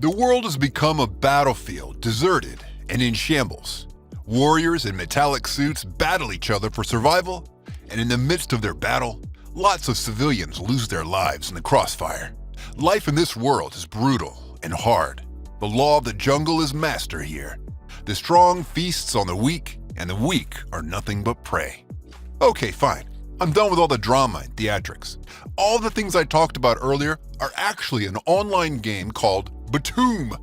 The world has become a battlefield, deserted and in shambles. Warriors in metallic suits battle each other for survival, and in the midst of their battle, lots of civilians lose their lives in the crossfire. Life in this world is brutal and hard. The law of the jungle is master here. The strong feasts on the weak, and the weak are nothing but prey. Okay, fine. I'm done with all the drama and theatrics. All the things I talked about earlier are actually an online game called Btooom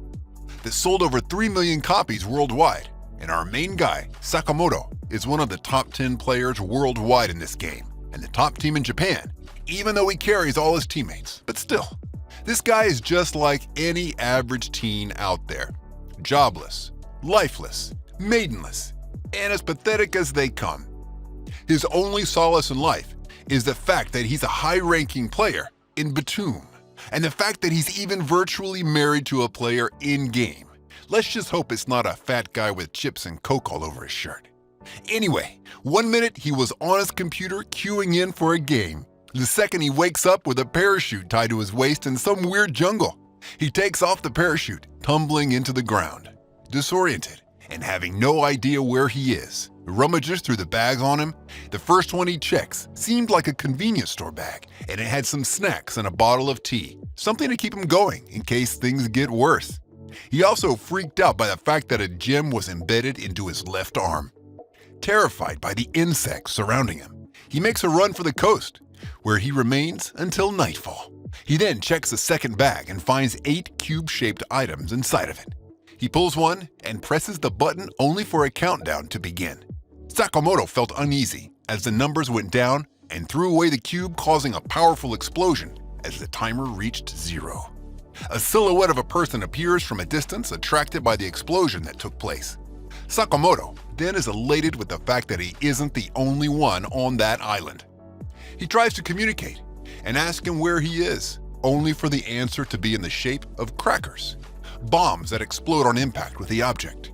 that sold over 3 million copies worldwide, and our main guy, Sakamoto, is one of the top 10 players worldwide in this game, and the top team in Japan, even though he carries all his teammates. But still, this guy is just like any average teen out there. Jobless, lifeless, maidenless, and as pathetic as they come. His only solace in life is the fact that he's a high-ranking player in Btooom, and the fact that he's even virtually married to a player in-game. Let's just hope it's not a fat guy with chips and Coke all over his shirt. Anyway, one minute he was on his computer queuing in for a game. The second he wakes up with a parachute tied to his waist in some weird jungle. He takes off the parachute, tumbling into the ground. Disoriented and having no idea where he is, rummages through the bags on him. The first one he checks seemed like a convenience store bag, and it had some snacks and a bottle of tea, something to keep him going in case things get worse. He also freaked out by the fact that a gem was embedded into his left arm. Terrified by the insects surrounding him, he makes a run for the coast, where he remains until nightfall. He then checks the second bag and finds 8 cube-shaped items inside of it. He pulls one and presses the button only for a countdown to begin. Sakamoto felt uneasy as the numbers went down and threw away the cube, causing a powerful explosion as the timer reached 0. A silhouette of a person appears from a distance, attracted by the explosion that took place. Sakamoto then is elated with the fact that he isn't the only one on that island. He tries to communicate and ask him where he is, only for the answer to be in the shape of crackers, bombs that explode on impact with the object.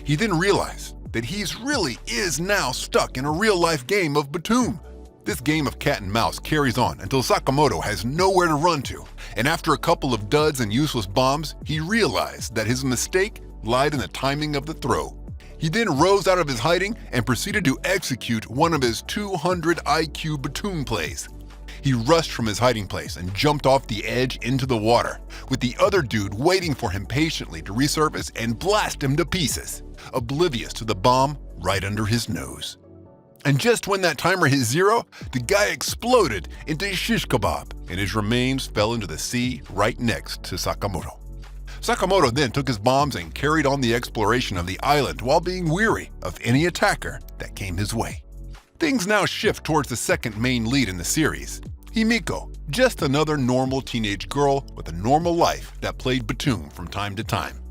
He then realized that he's really is now stuck in a real-life game of Btooom. This game of cat and mouse carries on until Sakamoto has nowhere to run to, and after a couple of duds and useless bombs, he realized that his mistake lied in the timing of the throw. He then rose out of his hiding and proceeded to execute one of his 200 IQ Btooom plays. He rushed from his hiding place and jumped off the edge into the water, with the other dude waiting for him patiently to resurface and blast him to pieces, oblivious to the bomb right under his nose. And just when that timer hit 0, the guy exploded into shish kebab, and his remains fell into the sea right next to Sakamoto. Sakamoto then took his bombs and carried on the exploration of the island while being weary of any attacker that came his way. Things now shift towards the second main lead in the series, Himiko, just another normal teenage girl with a normal life that played Btooom from time to time.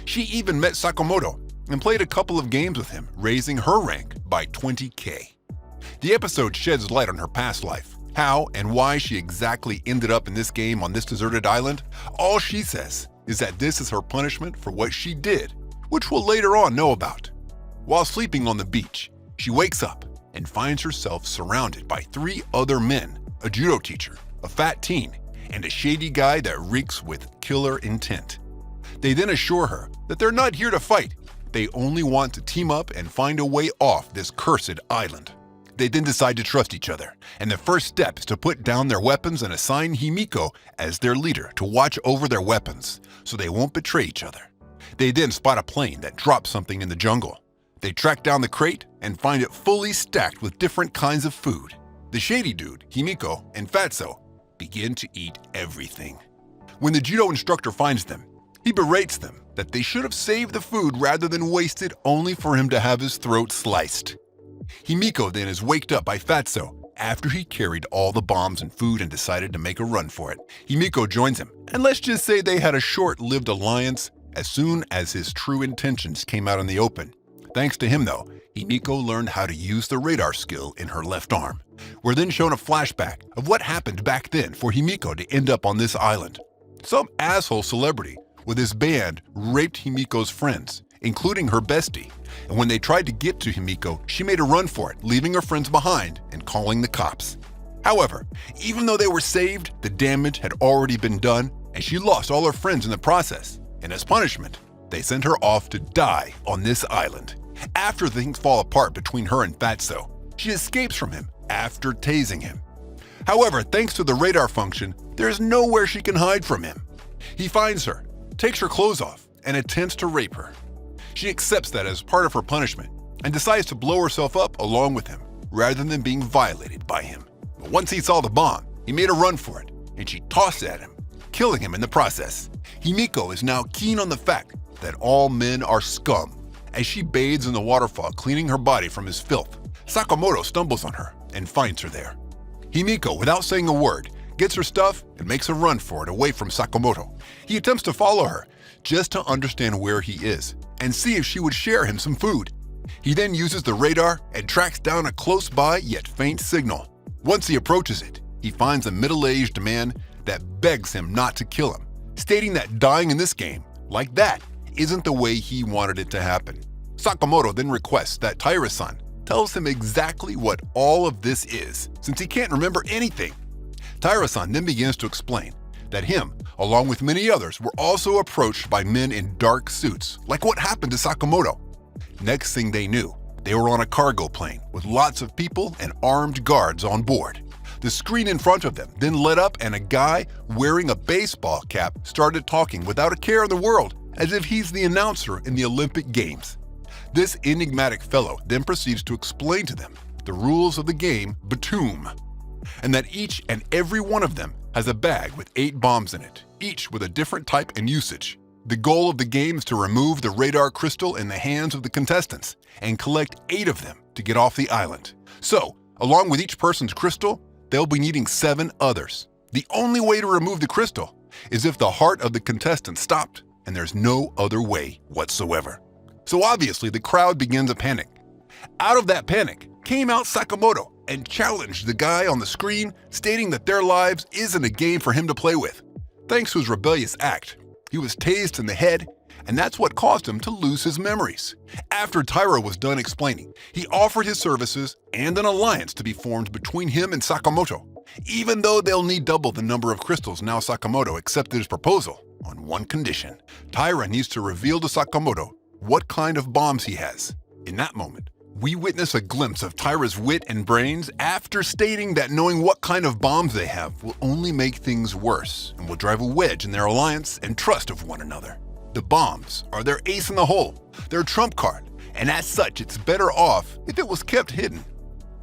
She even met Sakamoto and played a couple of games with him, raising her rank by 20k. The episode sheds light on her past life, how and why she exactly ended up in this game on this deserted island. All she says is that this is her punishment for what she did, which we'll later on know about. While sleeping on the beach, she wakes up and finds herself surrounded by 3 other men, a judo teacher, a fat teen, and a shady guy that reeks with killer intent. They then assure her that they're not here to fight. They only want to team up and find a way off this cursed island. They then decide to trust each other, and the first step is to put down their weapons and assign Himiko as their leader to watch over their weapons so they won't betray each other. They then spot a plane that drops something in the jungle. They track down the crate and find it fully stacked with different kinds of food. The shady dude, Himiko, and Fatso begin to eat everything. When the judo instructor finds them, he berates them that they should have saved the food rather than waste it only for him to have his throat sliced. Himiko then is waked up by Fatso after he carried all the bombs and food and decided to make a run for it. Himiko joins him, and let's just say they had a short-lived alliance as soon as his true intentions came out in the open. Thanks to him though, Himiko learned how to use the radar skill in her left arm. We're then shown a flashback of what happened back then for Himiko to end up on this island. Some asshole celebrity with his band raped Himiko's friends, including her bestie, and when they tried to get to Himiko, she made a run for it, leaving her friends behind and calling the cops. However, even though they were saved, the damage had already been done, and she lost all her friends in the process. And as punishment, they sent her off to die on this island. After things fall apart between her and Fatso, she escapes from him after tasing him. However, thanks to the radar function, there's nowhere she can hide from him. He finds her, takes her clothes off, and attempts to rape her. She accepts that as part of her punishment and decides to blow herself up along with him, rather than being violated by him. But once he saw the bomb, he made a run for it, and she tossed it at him, killing him in the process. Himiko is now keen on the fact that all men are scum. As she bathes in the waterfall, cleaning her body from his filth, Sakamoto stumbles on her and finds her there. Himiko, without saying a word, gets her stuff and makes a run for it away from Sakamoto. He attempts to follow her, just to understand where he is and see if she would share him some food. He then uses the radar and tracks down a close-by yet faint signal. Once he approaches it, he finds a middle-aged man that begs him not to kill him, stating that dying in this game, like that, isn't the way he wanted it to happen. Sakamoto then requests that Taira-san tells him exactly what all of this is, since he can't remember anything. Taira-san then begins to explain that him, along with many others, were also approached by men in dark suits, like what happened to Sakamoto. Next thing they knew, they were on a cargo plane with lots of people and armed guards on board. The screen in front of them then lit up and a guy wearing a baseball cap started talking without a care in the world, as if he's the announcer in the Olympic Games. This enigmatic fellow then proceeds to explain to them the rules of the game Btooom, and that each and every one of them has a bag with 8 bombs in it, each with a different type and usage. The goal of the game is to remove the radar crystal in the hands of the contestants and collect 8 of them to get off the island. So, along with each person's crystal, they'll be needing 7 others. The only way to remove the crystal is if the heart of the contestant stopped, and there's no other way whatsoever. So obviously the crowd begins a panic. Out of that panic came out Sakamoto and challenged the guy on the screen, stating that their lives isn't a game for him to play with. Thanks to his rebellious act, he was tased in the head, and that's what caused him to lose his memories. After Taira was done explaining, he offered his services and an alliance to be formed between him and Sakamoto, even though they'll need double the number of crystals. Now Sakamoto accepted his proposal on one condition. Taira needs to reveal to Sakamoto what kind of bombs he has. In that moment, we witness a glimpse of Taira's wit and brains after stating that knowing what kind of bombs they have will only make things worse and will drive a wedge in their alliance and trust of one another. The bombs are their ace in the hole, their trump card, and as such it's better off if it was kept hidden.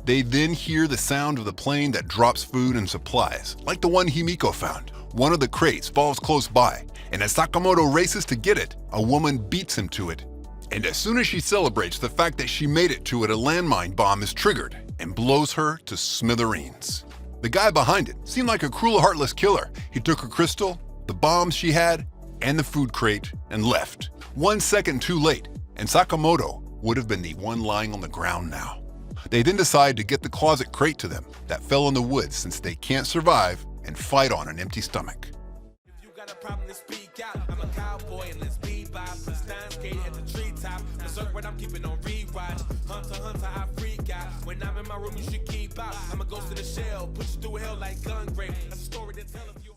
They then hear the sound of the plane that drops food and supplies, like the one Himiko found. One of the crates falls close by, and as Sakamoto races to get it, a woman beats him to it. And as soon as she celebrates the fact that she made it to it, a landmine bomb is triggered and blows her to smithereens. The guy behind it seemed like a cruel, heartless killer. He took her crystal, the bombs she had, and the food crate and left. 1 second too late, and Sakamoto would have been the one lying on the ground now. They then decide to get the closet crate to them that fell in the woods, since they can't survive and fight on an empty stomach. If you got a problem to speak out, I'm a cowboy and let's bebop. The Stein skate at the treetop. Berserk what I'm keeping on rewatch. Hunter, I freak out. When I'm in my room, you should keep out. I'm a ghost of the shell, push you through hell like gun grave. That's a story to tell if you